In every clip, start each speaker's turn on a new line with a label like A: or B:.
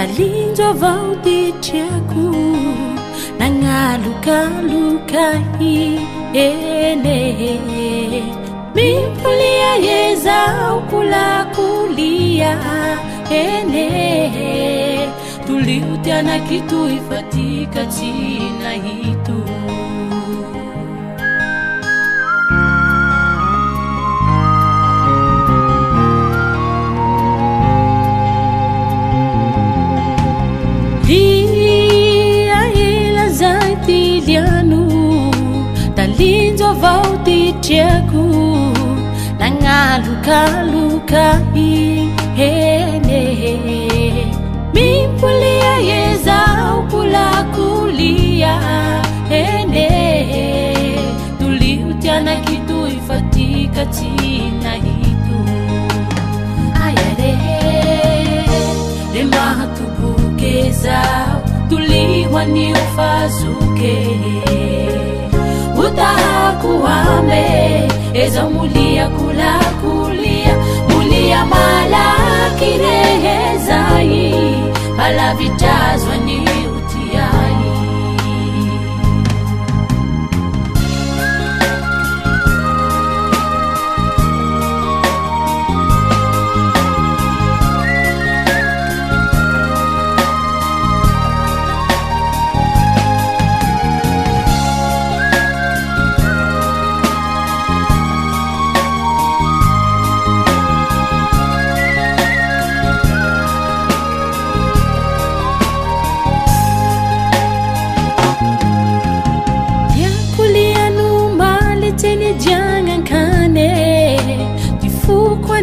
A: talinjo avao titriako nagnalukalukahy ene mimpolia ezao kolakolia ene tulio tianakito ifatika tsy nahito talinjo avao titriako nagnalukalukahy ene mimpolia ezao kolakolia ene tulio tianakito ifatika tsy nahito ayare le mahatobokeza tulio anio fazuke utahakuame eza mulia kulakulia mulia malaki rehezai alavitazwa ni utiai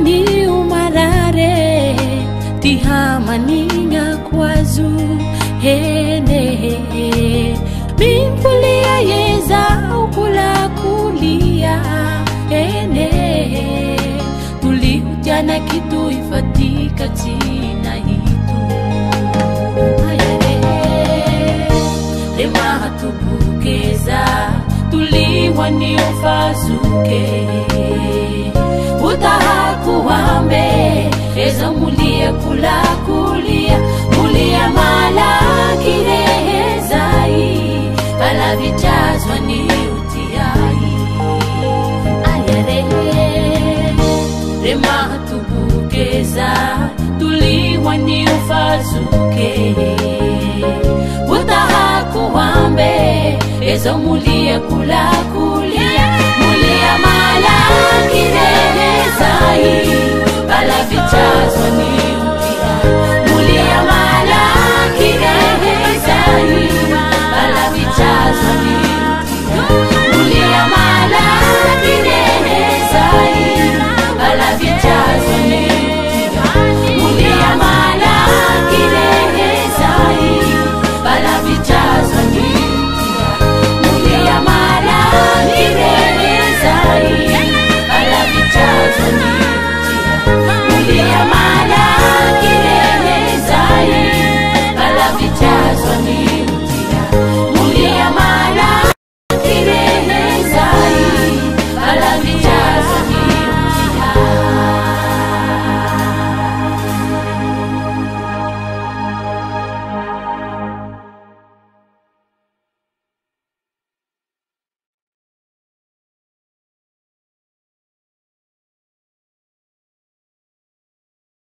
A: ni umarare tihamaninya kwazu hene mimpulia yeza ukulakulia hene tuliujana kitu ifatika tina hitu ayare lema hatubukeza tuliwa ni ufazuke utahakuambe eza mulia kulakulia mulia malaki rehezai alavitazwa ni utiai ayare rema tubukeza tuliwa ni ufazuke utahakuambe eza mulia kulakulia